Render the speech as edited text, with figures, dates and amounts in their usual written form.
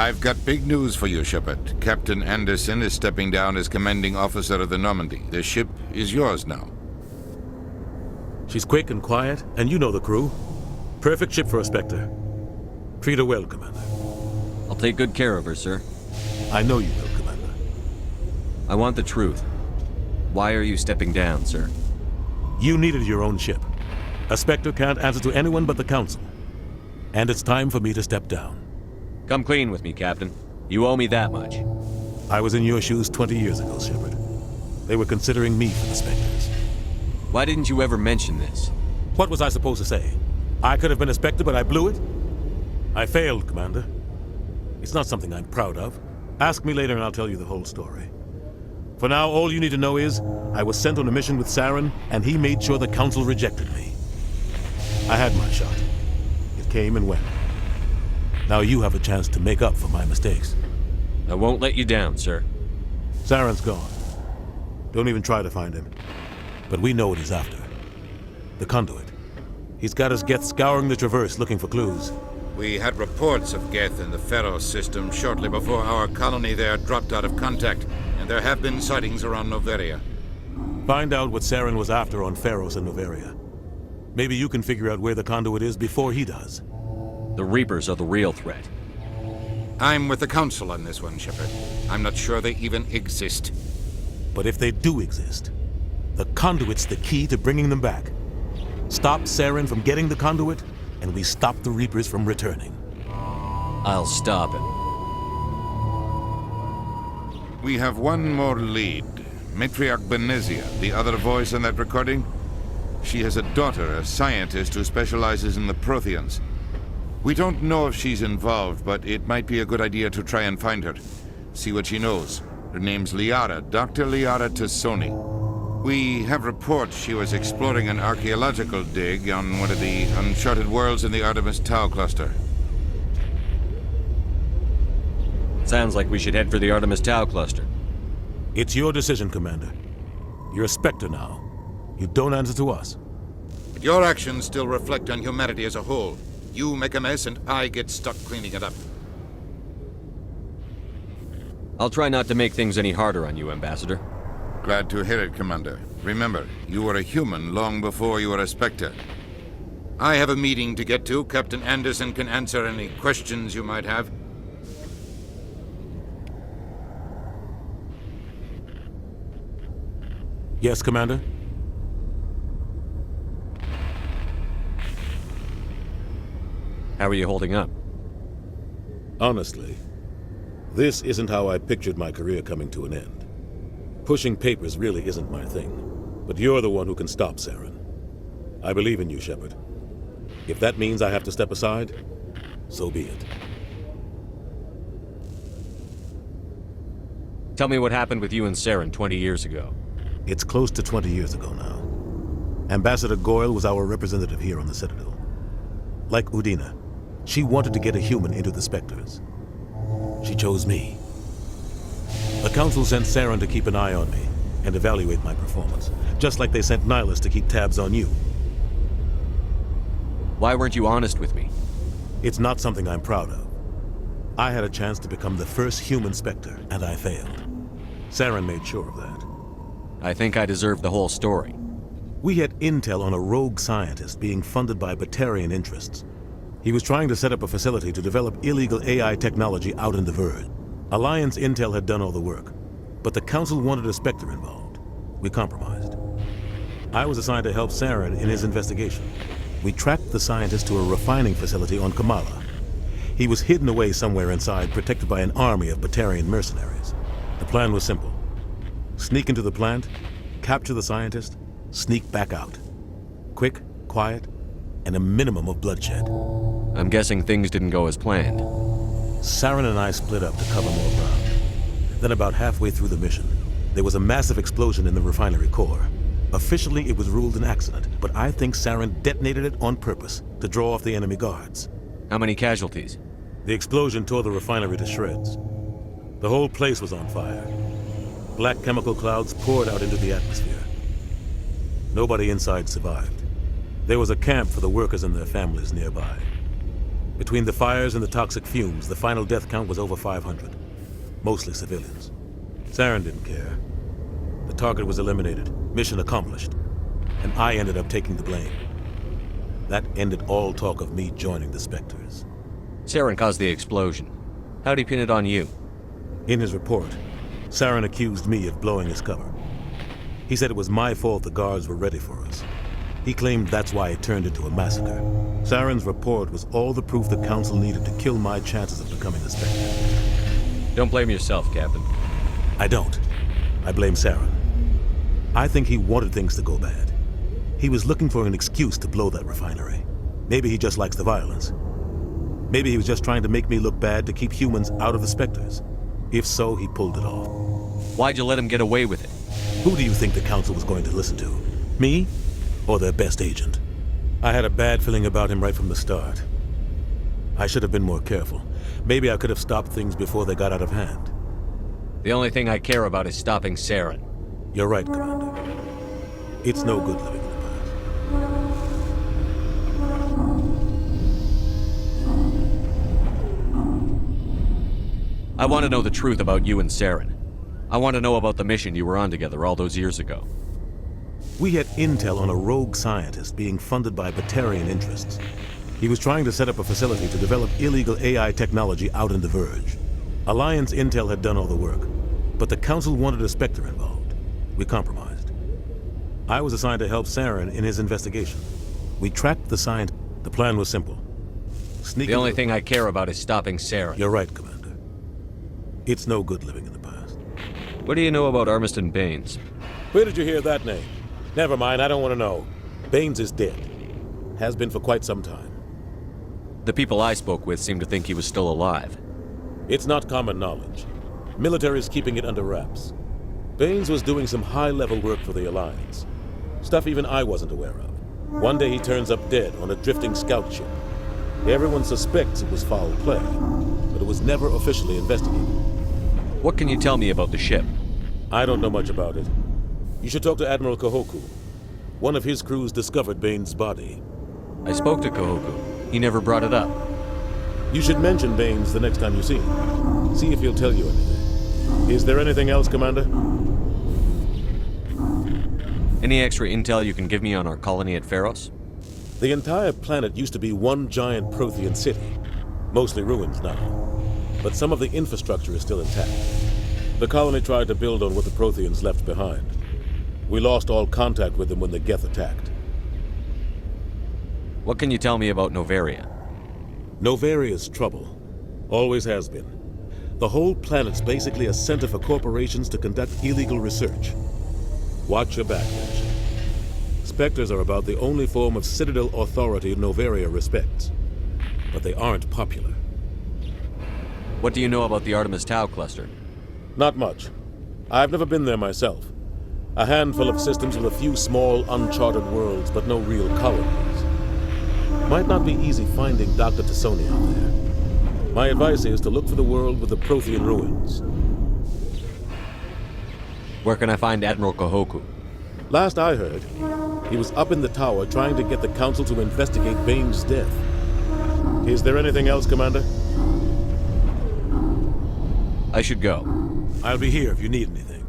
I've got big news for you, Shepard. Captain Anderson is stepping down as commanding officer of the Normandy. The ship is yours now. She's quick and quiet, and you know the crew. Perfect ship for a Spectre. Treat her well, Commander. I'll take good care of her, sir. I know you will, Commander. I want the truth. Why are you stepping down, sir? You needed your own ship. A Spectre can't answer to anyone but the Council. And it's time for me to step down. Come clean with me, Captain. You owe me that much. I was in your shoes 20 years ago, Shepard. They were considering me for the Spectres. Why didn't you ever mention this? What was I supposed to say? I could have been a Spectre, but I blew it? I failed, Commander. It's not something I'm proud of. Ask me later and I'll tell you the whole story. For now, all you need to know is, I was sent on a mission with Saren, and he made sure the Council rejected me. I had my shot. It came and went. Now you have a chance to make up for my mistakes. I won't let you down, sir. Saren's gone. Don't even try to find him. But we know what he's after. The conduit. He's got his Geth scouring the Traverse looking for clues. We had reports of Geth in the Pharos system shortly before our colony there dropped out of contact, and there have been sightings around Noveria. Find out what Saren was after on Pharos and Noveria. Maybe you can figure out where the conduit is before he does. The Reapers are the real threat. I'm with the Council on this one, Shepard. I'm not sure they even exist. But if they do exist, the conduit's the key to bringing them back. Stop Saren from getting the conduit, and we stop the Reapers from returning. I'll stop him. We have one more lead. Matriarch Benezia, the other voice in that recording. She has a daughter, a scientist who specializes in the Protheans. We don't know if she's involved, but it might be a good idea to try and find her. See what she knows. Her name's Liara, Dr. Liara Tassoni. We have reports she was exploring an archaeological dig on one of the uncharted worlds in the Artemis Tau cluster. Sounds like we should head for the Artemis Tau cluster. It's your decision, Commander. You're a Spectre now. You don't answer to us. But your actions still reflect on humanity as a whole. You make a mess and I get stuck cleaning it up. I'll try not to make things any harder on you, Ambassador. Glad to hear it, Commander. Remember, you were a human long before you were a Spectre. I have a meeting to get to. Captain Anderson can answer any questions you might have. Yes, Commander? How are you holding up? Honestly, this isn't how I pictured my career coming to an end. Pushing papers really isn't my thing, but you're the one who can stop Saren. I believe in you, Shepard. If that means I have to step aside, so be it. Tell me what happened with you and Saren 20 years ago. It's close to 20 years ago now. Ambassador Goyle was our representative here on the Citadel. Like Udina, she wanted to get a human into the Spectres. She chose me. The Council sent Saren to keep an eye on me and evaluate my performance, just like they sent Nihilus to keep tabs on you. Why weren't you honest with me? It's not something I'm proud of. I had a chance to become the first human Spectre, and I failed. Saren made sure of that. I think I deserve the whole story. We had intel on a rogue scientist being funded by Batarian interests. He was trying to set up a facility to develop illegal AI technology out in the Verge. Alliance intel had done all the work, but the Council wanted a Spectre involved. We compromised. I was assigned to help Saren in his investigation. We tracked the scientist to a refining facility on Kamala. He was hidden away somewhere inside, protected by an army of Batarian mercenaries. The plan was simple. Sneak into the plant, capture the scientist, sneak back out. Quick, quiet, and a minimum of bloodshed. I'm guessing things didn't go as planned. Saren and I split up to cover more ground. Then about halfway through the mission, there was a massive explosion in the refinery core. Officially, it was ruled an accident, but I think Saren detonated it on purpose to draw off the enemy guards. How many casualties? The explosion tore the refinery to shreds. The whole place was on fire. Black chemical clouds poured out into the atmosphere. Nobody inside survived. There was a camp for the workers and their families nearby. Between the fires and the toxic fumes, the final death count was over 500. Mostly civilians. Saren didn't care. The target was eliminated, mission accomplished, and I ended up taking the blame. That ended all talk of me joining the Spectres. Saren caused the explosion. How'd he pin it on you? In his report, Saren accused me of blowing his cover. He said it was my fault the guards were ready for us. He claimed that's why it turned into a massacre. Saren's report was all the proof the Council needed to kill my chances of becoming a Spectre. Don't blame yourself, Captain. I don't. I blame Saren. I think he wanted things to go bad. He was looking for an excuse to blow that refinery. Maybe he just likes the violence. Maybe he was just trying to make me look bad to keep humans out of the Spectres. If so, he pulled it off. Why'd you let him get away with it? Who do you think the Council was going to listen to? Me? Or their best agent? I had a bad feeling about him right from the start. I should have been more careful. Maybe I could have stopped things before they got out of hand. The only thing I care about is stopping Saren. You're right, Commander. It's no good living in the past. I want to know the truth about you and Saren. I want to know about the mission you were on together all those years ago. We had intel on a rogue scientist being funded by Batarian interests. He was trying to set up a facility to develop illegal AI technology out in the Verge. Alliance intel had done all the work, but the Council wanted a Spectre involved. We compromised. I was assigned to help Saren in his investigation. We tracked the scientist. The plan was simple. The only thing I care about is stopping Saren. You're right, Commander. It's no good living in the past. What do you know about Armistead Baines? Where did you hear that name? Never mind, I don't want to know. Baines is dead. Has been for quite some time. The people I spoke with seemed to think he was still alive. It's not common knowledge. Military's keeping it under wraps. Baines was doing some high-level work for the Alliance. Stuff even I wasn't aware of. One day he turns up dead on a drifting scout ship. Everyone suspects it was foul play, but it was never officially investigated. What can you tell me about the ship? I don't know much about it. You should talk to Admiral Kahoku. One of his crews discovered Baines' body. I spoke to Kahoku. He never brought it up. You should mention Baines the next time you see him. See if he'll tell you anything. Is there anything else, Commander? Any extra intel you can give me on our colony at Pharos? The entire planet used to be one giant Prothean city. Mostly ruins now. But some of the infrastructure is still intact. The colony tried to build on what the Protheans left behind. We lost all contact with them when the Geth attacked. What can you tell me about Novaria? Novaria's trouble. Always has been. The whole planet's basically a center for corporations to conduct illegal research. Watch your back, Ash. Spectres are about the only form of citadel authority Novaria respects. But they aren't popular. What do you know about the Artemis Tau cluster? Not much. I've never been there myself. A handful of systems with a few small, uncharted worlds, but no real colonies. Might not be easy finding Dr. Tassoni out there. My advice is to look for the world with the Prothean ruins. Where can I find Admiral Kahoku? Last I heard, he was up in the tower trying to get the Council to investigate Baines' death. Is there anything else, Commander? I should go. I'll be here if you need anything.